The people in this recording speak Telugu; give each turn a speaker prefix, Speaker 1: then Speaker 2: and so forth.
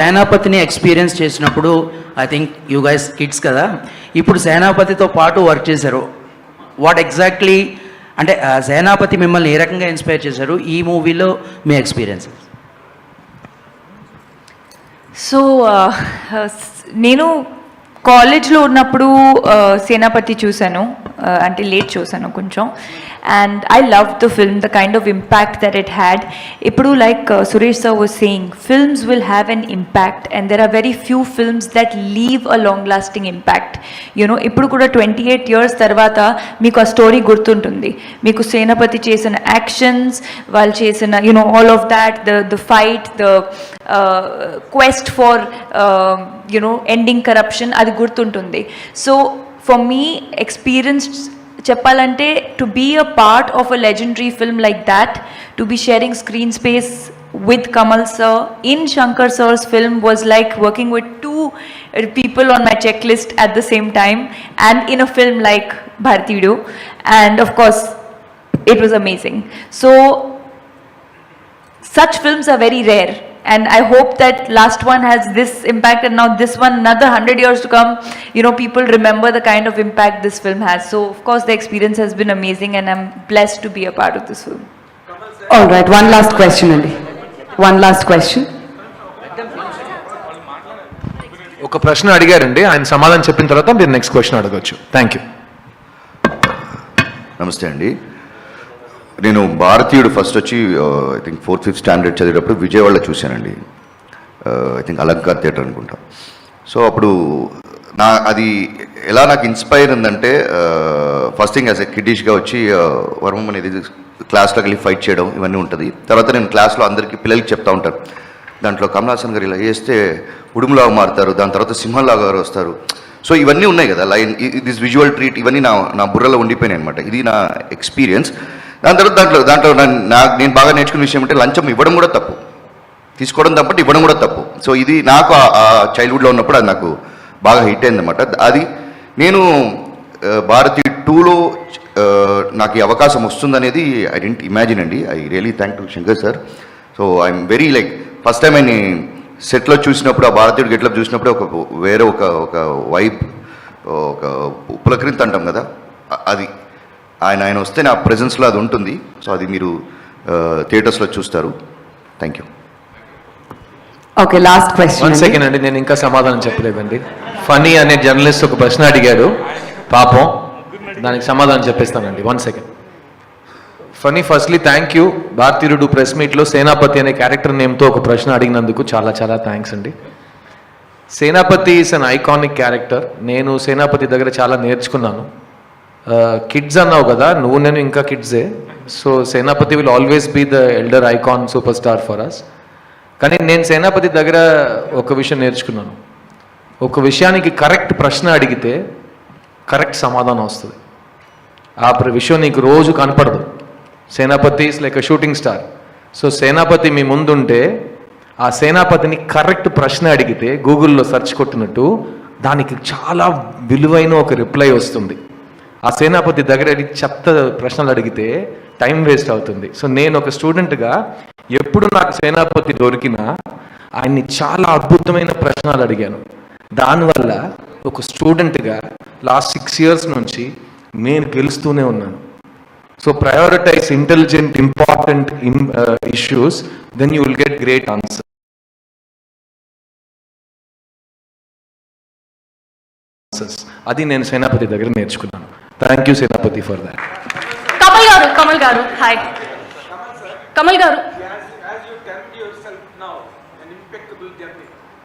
Speaker 1: సేనాపతిని ఎక్స్పీరియన్స్ చేసినప్పుడు I think you guys kids కదా, ఇప్పుడు సేనాపతితో పాటు వర్క్ చేశారు. వాట్ ఎగ్జాక్ట్లీ అంటే సేనాపతి మిమ్మల్ని ఏ రకంగా ఇన్స్పైర్ చేశారు ఈ మూవీలో మీ ఎక్స్పీరియన్స్?
Speaker 2: సో నేను కాలేజ్లో ఉన్నప్పుడు సేనాపతి చూశాను, అంటే లేట్ చూశాను కొంచెం. And I love the film, the kind of impact that it had. ఇప్పుడు like Suresh sir was saying, films will have an impact and there are very few films that leave a long lasting impact. You know ఇప్పుడు కూడా 28 years తర్వాత మీకు ఆ స్టోరీ గుర్తుంటుంది. మీకు సేనాపతి చేసిన యాక్షన్స్, వాళ్ళు చేసిన you know all of that, the fight, the quest for ending corruption, అది గుర్తుంటుంది. సో ఫర్ మీ ఎక్స్పీరియన్స్ చెప్పాలంటే, to be a part of a legendary film like that, to be sharing screen space with Kamal sir in Shankar sir's film was like working with two people on my checklist at the same time, and in a film like Bharatidu, and of course it was amazing. So such films are very rare, and I hope that last one has this impact, and now this one, another 100 years to come, people remember the kind of impact this film has. So of course the experience has been amazing, and I'm blessed to be a part of this film.
Speaker 3: All right, one last question, Andy. One last question.
Speaker 4: ఒక ప్రశ్న అడిగారండి, ఆయన సమాధానం చెప్పిన తర్వాత మీరు నెక్స్ట్ క్వశ్చన్ అడగచ్చు. Thank you.
Speaker 5: నమస్తే అండి. నేను భారతీయుడు ఫస్ట్ వచ్చి I think 4th 5th standard చదివేటప్పుడు విజయవాడలో చూశానండి. ఐ థింక్ అలంకార్ థియేటర్ అనుకుంటా. సో అప్పుడు అది ఎలా నాకు ఇన్స్పైర్ ఉందంటే, ఫస్ట్ థింగ్ యాజ్ ఎ కిడ్డిష్గా వచ్చి వర్మం అనేది క్లాస్లోకి వెళ్ళి ఫైట్ చేయడం ఇవన్నీ ఉంటుంది. తర్వాత నేను క్లాస్లో అందరికీ పిల్లలకి చెప్తా ఉంటాను, దాంట్లో కమల్ హాసన్ గారు ఇలా వేస్తే ఉడుములాగా మారుతారు, దాని తర్వాత సింహంలాగా గారు వస్తారు. సో ఇవన్నీ ఉన్నాయి కదా, లైన్, దిస్ విజువల్ ట్రీట్, ఇవన్నీ నా బుర్రలో ఉండిపోయినాయి అనమాట. ఇది నా ఎక్స్పీరియన్స్. దాని తర్వాత దాంట్లో నేను బాగా నేర్చుకున్న విషయం అంటే, లంచం ఇవ్వడం కూడా తప్పు, తీసుకోవడం తప్పటి ఇవ్వడం కూడా తప్పు. సో ఇది నాకు ఆ చైల్డ్హుడ్లో ఉన్నప్పుడు అది నాకు బాగా హిట్ అయిందన్నమాట. అది నేను భారతీయ 2లో నాకు ఈ అవకాశం వస్తుందనేది ఐ డెంట్ ఇమాజిన్ అండి. I really thank to Shankar sir. So I'm very like, first time ఆయన సెట్లో చూసినప్పుడు, ఆ భారతీయుడు గెట్లప్ చూసినప్పుడు వేరే ఒక వైబ్, ఒక పులకరింత అంటాం కదా, అది ఆయన వస్తే నా ప్రెజెన్స్లో అది ఉంటుంది. సో అది మీరు థియేటర్స్లో చూస్తారు. Thank you.
Speaker 3: Okay, last question.
Speaker 4: One second అండి, నేను ఇంకా సమాధానం చెప్పలేదండి. ఫనీ అనే జర్నలిస్ట్ ఒక ప్రశ్న అడిగాడు, పాపం, దానికి సమాధానం చెప్పేస్తానండి. 1 second. Funny, firstly thank you. Bharateeyudu press మీట్లో సేనాపతి అనే క్యారెక్టర్ నేమ్తో ఒక ప్రశ్న అడిగినందుకు చాలా చాలా థ్యాంక్స్ అండి. సేనాపతి ఈస్ అన్ ఐకానిక్ క్యారెక్టర్. నేను సేనాపతి దగ్గర చాలా నేర్చుకున్నాను. కిడ్స్ అన్నావు కదా, నేను ఇంకా కిడ్సే. So Senapathi will always be the elder icon super star for us. కానీ నేను సేనాపతి దగ్గర ఒక విషయం నేర్చుకున్నాను. ఒక విషయానికి కరెక్ట్ ప్రశ్న అడిగితే కరెక్ట్ సమాధానం వస్తుంది. ఆ విషయం నీకు రోజు కనపడదు. Senapathi is like a shooting star. So Senapathi మీ ముందుంటే, ఆ సేనాపతిని కరెక్ట్ ప్రశ్న అడిగితే గూగుల్లో సెర్చ్ కొట్టినట్టు దానికి చాలా విలువైన ఒక రిప్లై వస్తుంది. ఆ సేనాపతి దగ్గర చెత్త ప్రశ్నలు అడిగితే టైం వేస్ట్ అవుతుంది. సో నేను ఒక స్టూడెంట్గా ఎప్పుడు నాకు సేనాపతి దొరికినా ఆయన్ని చాలా అద్భుతమైన ప్రశ్నలు అడిగాను. దానివల్ల ఒక స్టూడెంట్గా లాస్ట్ 6 years నుంచి నేను గెలుస్తూనే ఉన్నాను. So prioritise intelligent, important issues, then you will get great answer. అది నేను సేనాపతి దగ్గర నేర్చుకున్నాను. Thank you Senapathi for that.
Speaker 6: Kamal garu hi. Kamal గారు,
Speaker 7: as you termed yourself now, an impeccable journey.